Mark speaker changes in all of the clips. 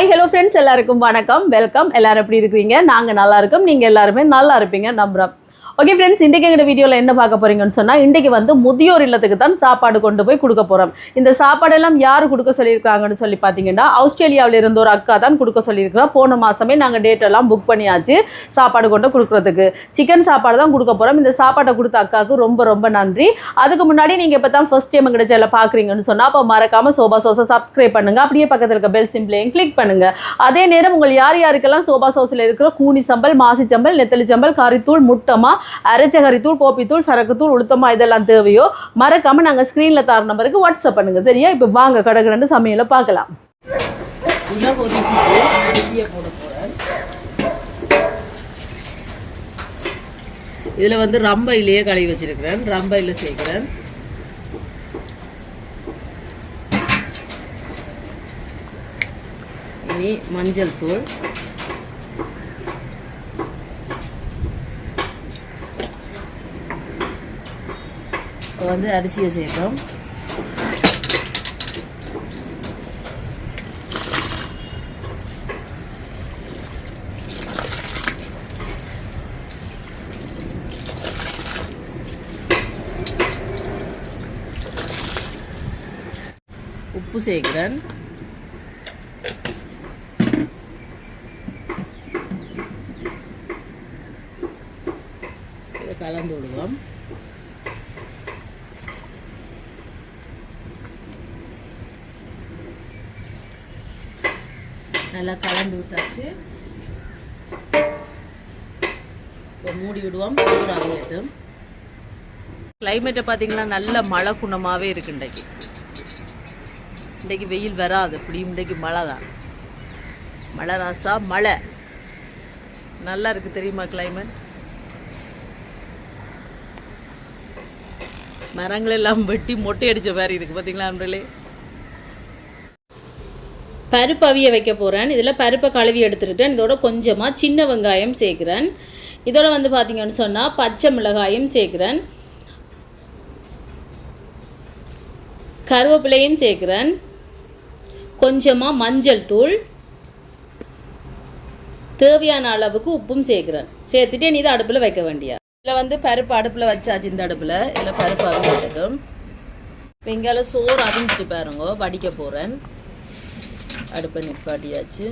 Speaker 1: Hi hello friends, எல்லாருக்கும் வணக்கம், welcome. எல்லாரும் எப்படி இருக்கிறீங்க? நாங்கள் நல்லா இருக்கோம், நீங்கள் எல்லாருமே நல்லா இருப்பீங்க நம்புகிறோம். ஓகே ஃப்ரெண்ட்ஸ், இன்றைக்கி எங்கள் வீடியோவில் என்ன பார்க்க போகிறீங்கன்னு சொன்னால், இன்றைக்கி முதியோர் இல்லத்துக்கு தான் சாப்பாடு கொண்டு போய் கொடுக்க போகிறோம். இந்த சாப்பாடெல்லாம் யார் கொடுக்க சொல்லியிருக்காங்கன்னு சொல்லி பார்த்தீங்கன்னா, ஆஸ்திரேலியாவில் இருந்த ஒரு அக்கா தான் கொடுக்க சொல்லியிருக்கிறோம். போன மாதமே நாங்கள் டேட்டெல்லாம் புக் பண்ணியாச்சு சாப்பாடு கொண்டு கொடுக்குறதுக்கு. சிக்கன் சாப்பாடு தான் கொடுக்க போகிறோம். இந்த சாப்பாட்டை கொடுத்த அக்காவுக்கு ரொம்ப ரொம்ப நன்றி. அதுக்கு முன்னாடி நீங்கள் இப்போ தான் ஃபர்ஸ்ட் டைம் எங்கள் சேனலை பார்க்குறீங்கன்னு சொன்னால், அப்போ மறக்காமல் சோபா சோஸை சப்ஸ்கிரைப் பண்ணுங்கள். அப்படியே பக்கத்தில் இருக்க பெல் சிம்பிளையும் கிளிக் பண்ணுங்கள். அதே நேரம் உங்கள் யார் யாருக்கெல்லாம் சோபா சோஸில் இருக்கிற கூனி சம்பல், மாசி சம்பல், நெத்தலி சம்பல், கறித்தூள், முட்டமா, அரைச்ச கறித்தூள், கோப்பித்தூள், சரக்குத்தூள், உளுத்தமா இதெல்லாம் தேவையோ மறக்காம நாங்கள் ஸ்க்ரீனில் தர நம்பருக்கு வாட்ஸ்அப் பண்ணுங்க. சரியா? இப்போ வாங்க கடற்கரை சமையலை பார்க்கலாம். இதில் ரம்பையிலேயே கழுவி வச்சிருக்கிறேன். ரம்பையில் சேர்க்கிறேன். இனி மஞ்சள் தூள், அரிசியை சேர்க்கிறோம். உப்பு சேர்க்கிறேன். இதை கலந்து விடுவோம். நல்லா கலந்து விட்டாச்சு. மூடி விடுவோம். சூடாகட்டும். கிளைமேட்டை பார்த்தீங்கன்னா நல்ல மழை குணமாகவே இருக்கு. இன்றைக்கு வெயில் வராது. இப்படி இன்றைக்கு மழை தான். மழை ராசா மழை நல்லா இருக்குது தெரியுமா? கிளைமேட் மரங்கள் எல்லாம் வெட்டி மொட்டை அடித்த மாதிரி இருக்குது பார்த்தீங்களா நண்பர்களே. பருப்பு அவிய வைக்க போகிறேன். இதில் பருப்பை கழுவி எடுத்துக்கிட்டேன். இதோட கொஞ்சமாக சின்ன வெங்காயம் சேர்க்குறேன். இதோட பார்த்தீங்கன்னு சொன்னால் பச்சை மிளகாயும் சேர்க்குறேன். கருவேப்பிலையும் சேர்க்குறேன். கொஞ்சமாக மஞ்சள் தூள், தேவையான அளவுக்கு உப்பும் சேர்க்குறேன். சேர்த்துட்டு இதை அடுப்பில் வைக்க வேண்டியா. இதில் பருப்பு அடுப்பில் வச்சாச்சு. இந்த அடுப்பில் இதில் பருப்பு அவியட்டும். இப்போ இங்கால சோறு அவிஞ்சிட்டு பாருங்க. வடிக்க போகிறேன். அடுப்பை நிப்பாட்டியாச்சு.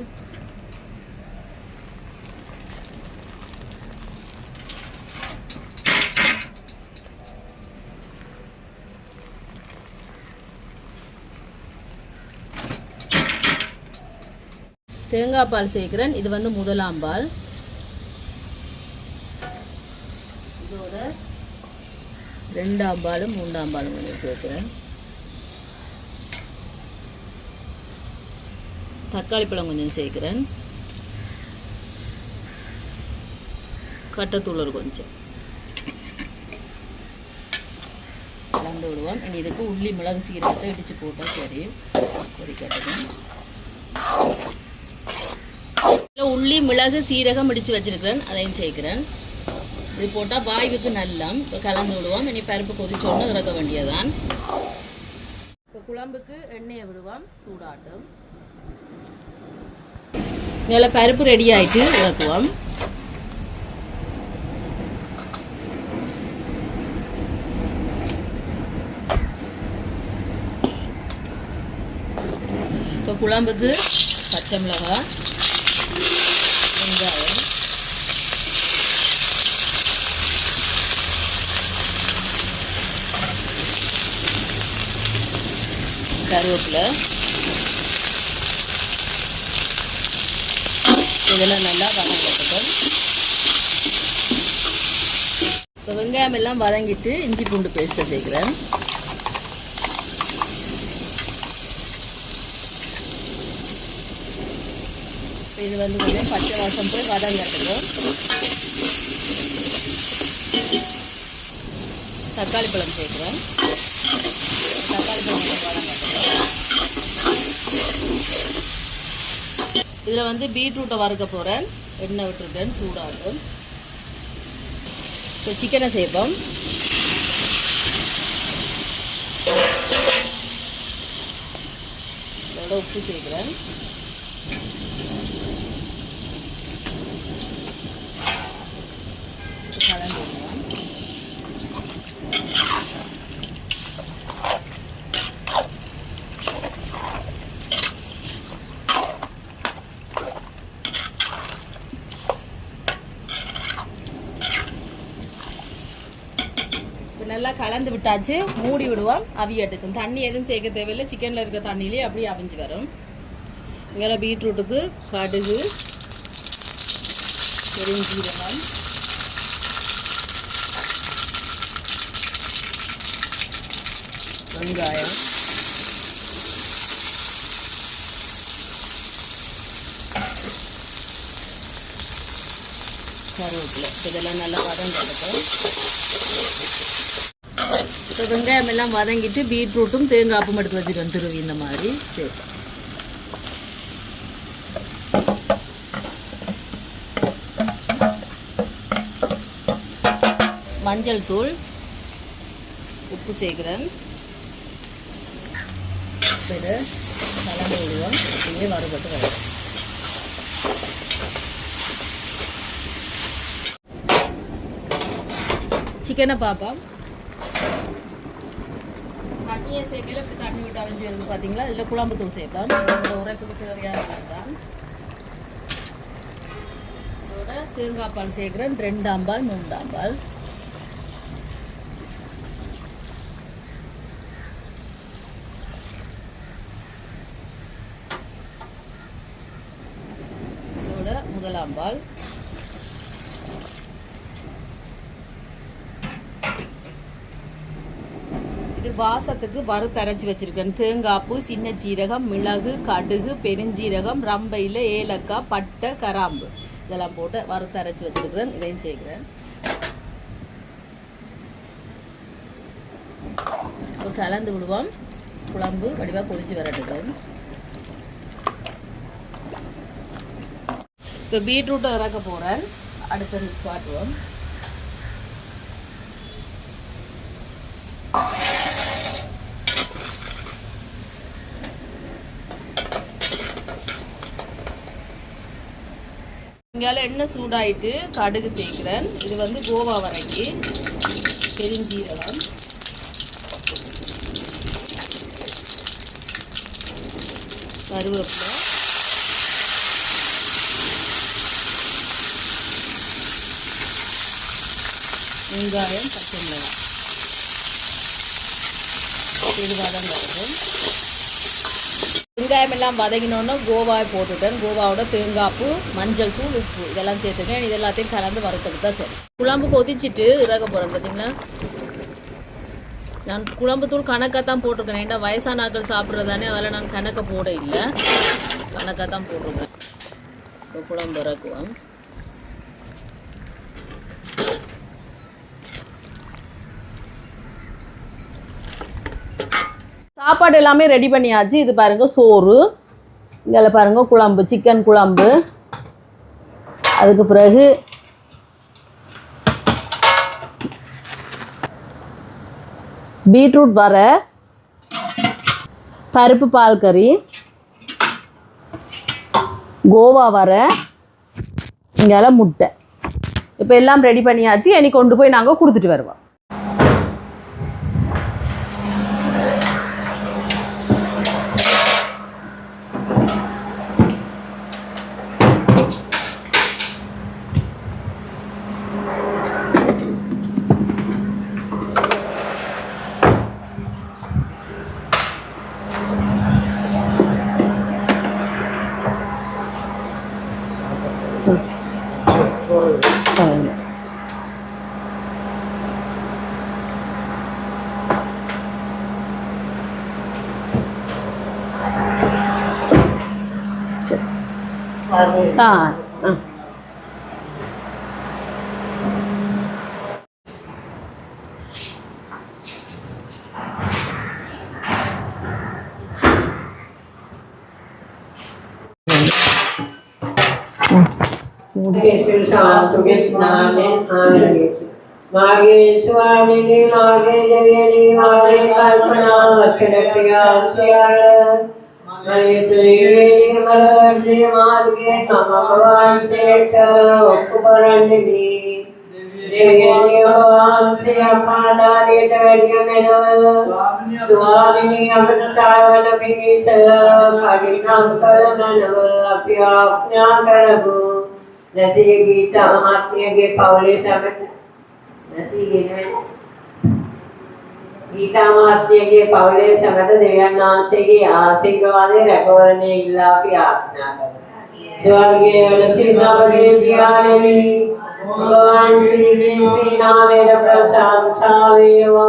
Speaker 1: தேங்காய் பால் சேர்க்கிறேன். இது முதலாம் பால். இதோட ரெண்டாம் பாலும் மூன்றாம் பாலும் கொஞ்சம் சேர்க்கிறேன். தக்காளி பழம் கொஞ்சம் சேர்க்குறேன். கட்டத்தூள் கொஞ்சம் கலந்து விடுவோம். இனி இதுக்கு உள்ளி மிளகு சீரகத்தை இடித்து போட்டால் சரி. பொரிக்கட்டும். உள்ளி மிளகு சீரகம் இடித்து வச்சுருக்கிறேன். அதையும் சேர்க்குறேன். இது போட்டால் வாய்வுக்கு நல்லா. இப்போ கலந்து விடுவோம். இனி பருப்பு கொதிச்சோன்னு இறக்க வேண்டியதான். இப்போ குழம்புக்கு எண்ணெயை விடுவோம். சூடாட்டும். நல்லா பருப்பு ரெடி ஆகிட்டு இறக்குவோம். இப்போ குழம்புக்கு பச்சை மிளகாய், வெங்காயம், கருவேப்பிலை இதெல்லாம் நல்லா வதங்கட்டும். இப்போ வெங்காயம் எல்லாம் வதங்கிட்டு இஞ்சி பூண்டு பேஸ்ட்டை சேர்க்குறேன். இது கொஞ்சம் பச்சை வாசம் போய் வதங்கட்டும். தக்காளி பழம் சேர்க்குறேன். தக்காளி பழம் வதங்கட்டும். இதில் பீட்ரூட்டை வறுக்க போகிறேன். எண்ணெய் விட்டுருக்கேன். சூடாகும். இப்போ சிக்கனை சேர்ப்போம். இதோட உப்பு சேர்க்குறேன். நல்லா கலந்து விட்டாச்சு. மூடி விடுவோம், அவியட்டுக்கும். தண்ணி எதுவும் சேர்க்க தேவையில்லை, சிக்கனில் இருக்க தண்ணியிலே அப்படியே அவிஞ்சு வரும். இங்கே பீட்ரூட்டுக்கு கடுகு, பெருஞ்சீரகம், வெங்காயம், கருவேப்பிலை இதெல்லாம் நல்லா வதங்கிடும். இப்போ வெங்காயம் எல்லாம் வதங்கிட்டு பீட்ரூட்டும் தேங்காய்ப்பும் எடுத்து வச்சுக்கணும் துருவி இந்த மாதிரி. சரி, மஞ்சள் தூள், உப்பு சேர்க்குறேன். இதை கலந்து விடுவோம், அப்படியே வறுபட்டு வரும். சிக்கனை பார்ப்போம். தண்ணியை சேர்க்கல, இப்படி தண்ணி விட்டு அரைஞ்சி வருது பார்த்தீங்களா. இதில் குழம்பு தூள் சேர்க்கலாம். இதோட உரைப்புக்கு தேவையான தான். இதோட தேங்காய் பால் சேர்க்குறேன், 2 ஆம்பால் 3 ஆம்பால். இதோட 1 ஆம்பால். இது வாசத்துக்கு வறுத்தரைச்சி வச்சிருக்கேன். தேங்காய்ப்பு, சின்ன சீரகம், மிளகு, கடுகு, பெருஞ்சீரகம், ரம்பையில் ஏலக்காய், பட்டை, கராம்பு இதெல்லாம் போட்டு வறுத்தரைச்சி வச்சிருக்கிறேன். இதையும் சேர்க்கிறேன். இப்போ கலந்து விடுவோம். குழம்பு வடிவாக கொதிச்சு வரட்டும். இப்போ பீட்ரூட்டை இறக்க போகிறேன். அடுத்தது காட்டுவோம். இங்கால எண்ணெய் சூடாயிட்டு கடுகு சேர்க்கிறேன். இது வந்து கோவா வரைக்கி, பெருஞ்சீரகம், கருவேப்பிலை, வெங்காயம், பச்சை மிளகாய் இது வதங்கும். வெங்காயம் எல்லாம் வதங்கினோன்னு கோவாயை போட்டுட்டேன். கோவாவோட தேங்காய்ப்பு, மஞ்சள் தூள், உப்பு இதெல்லாம் சேர்த்துக்கேன். இது எல்லாத்தையும் கலந்து வறுத்துக்கிட்டு தான் சரி. குழம்பு கொதிச்சுட்டு இறக்க போகிறேன். பார்த்தீங்களா, நான் குழம்பு தூள் கணக்காக தான் போட்டிருக்கேன். ஏன்னா வயசான ஆட்கள் சாப்பிட்றதானே, அதில் நான் கணக்கை போட இல்லை, கணக்காக தான் போட்டிருக்கேன். இப்போ குழம்பு இறக்குவோம். சாப்பாடு எல்லாமே ரெடி பண்ணியாச்சு. இது பாருங்க சோறு, இங்கே பாருங்க குழம்பு, சிக்கன் குழம்பு. அதுக்கு பிறகு பீட்ரூட் வர, பருப்பு பால் கறி, கோவா வர, இங்கே முட்டை. இப்போ எல்லாம் ரெடி பண்ணியாச்சு. இனி கொண்டு போய் நாங்கள் கொடுத்துட்டு வருவோம்.
Speaker 2: मागे स्वामिनी मागे जगनी मागे कल्पना लक्षण प्रिया श्याल मरे तुये मरवर्षे मार्गे नम भगवान सेठ उपकरणि देवी भगवान से अपादारे तड़िय में स्वामिनी अमृत सावन विनिश कालिनाम करनव अप्याज्ञा करबु नदी गीता महात्म्य के पावले समझ नदी गिने ඊතාමාත්‍යගේ පවුලේ සමග දෙවියන් වහන්සේගේ ආශිර්වාදය රැකවරණය ඉල්ලා අපි ආඥා කරමු. ස්වර්ගයේ වන සිනාමගේ පියාණෙනි भगवान श्री श्री नामेर प्रशंसा वේවා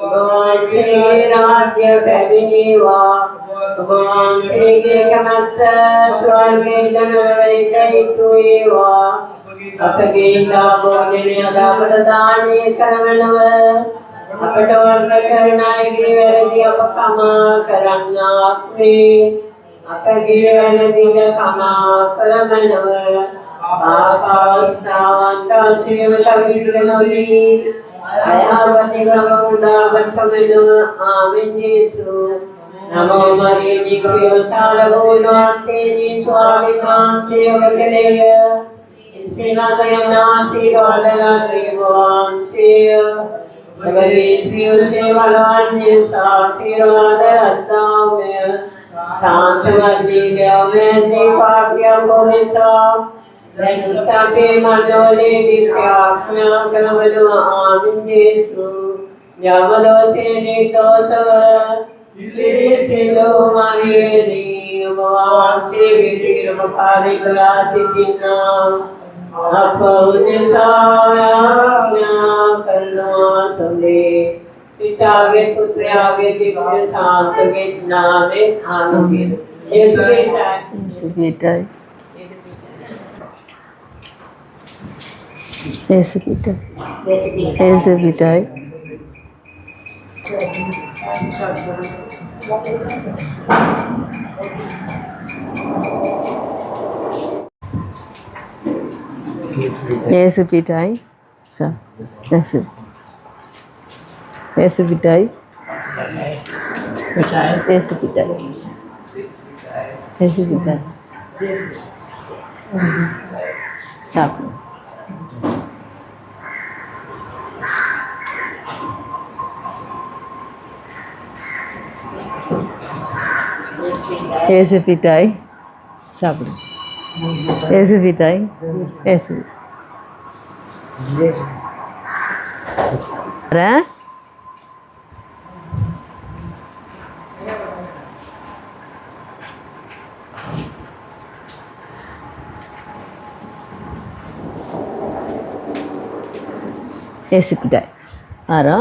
Speaker 2: भगवान श्री राज्य පැමිණේවා भगवान श्री කැමැත්ත ස්වර්ගයේ දනවලට වේවා අපගේ දාබෝධනය දාපද දානීය කරවනව අපට වර්ග කරන අයගේ වැරදි අප කමා කරන්නාක් වේ අපගේ වැරදිද කමා කරමනව ආකාශාවන්ත ශ්‍රීමතවිද්‍රනෝදී අයවති ගමුදාගතමෙනව ආමෙන් යේසු නමෝ මරිය නිකයෝසාල වූනාතේනි ස්වාමී වහන්සේ ඔබකලේය श्रीनाथयनाशीर्वादना त्रिभुवंशीय भगवती भगवान्य आशीर्वाद अद्दाम्य शांतमति देवमें दीपाभ्य भूमिसा धनुतापे मनोले विद्याभ्यां क्रमनो आमिन्येषु यमदोषे निर्दोषव इलिसिलो मरियेनि भगवान्से विधिर्मुखादिकराचितिनां पितागे पुत्रागे दिव्य शांतगे नामे आनंद यीशु बेटा
Speaker 1: यीशु बेटा यीशु बेटा Yesu pitai, sa, Yesu, Yesu pitai, Yesu pitai, Yesu pitai, sa. Yesu pitai, sa. Yesu pitai, Yesu. Ra? Yesu pitai. Ara?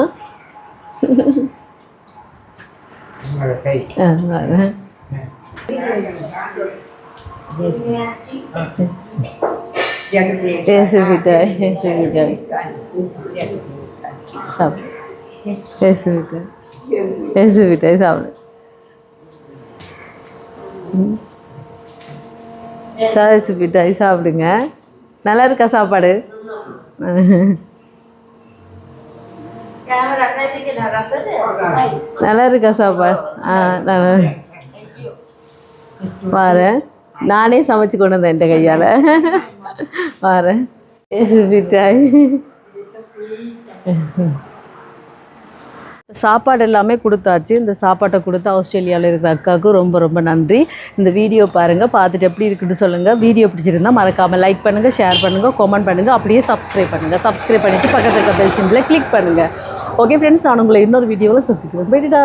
Speaker 1: Ara. Yesu pitai, Yesu pitai. Sab. Yesu pitai. Yesu pitai sab. Yesu pitai சாப்பிடுங்க. நல்லா இருக்கா சாப்பாடு? நல்லா இருக்கா சாப்பாடு? நல்லா வரேன். நானே சமைச்சு கொண்டு வந்தேன் என் கையால். வரேன். ஏசு பிட்டாய். சாப்பாடு எல்லாமே கொடுத்தாச்சு. இந்த சாப்பாட்டை கொடுத்து ஆஸ்திரேலியாவில் இருக்கிற அக்காவுக்கு ரொம்ப ரொம்ப நன்றி. இந்த வீடியோ பாருங்கள், பார்த்துட்டு எப்படி இருக்குன்னு சொல்லுங்கள். வீடியோ பிடிச்சிருந்தா மறக்காமல் லைக் பண்ணுங்கள், ஷேர் பண்ணுங்கள், கமெண்ட் பண்ணுங்கள், அப்படியே சப்ஸ்கிரைப் பண்ணுங்கள். சப்ஸ்கிரைப் பண்ணிவிட்டு பக்கத்தில் இருக்க பெல் சிம்பிளை கிளிக் பண்ணுங்கள். ஓகே ஃப்ரெண்ட்ஸ், நான் உங்களை இன்னொரு வீடியோவில் சந்திக்கிறேன். போய்ட்டுடா.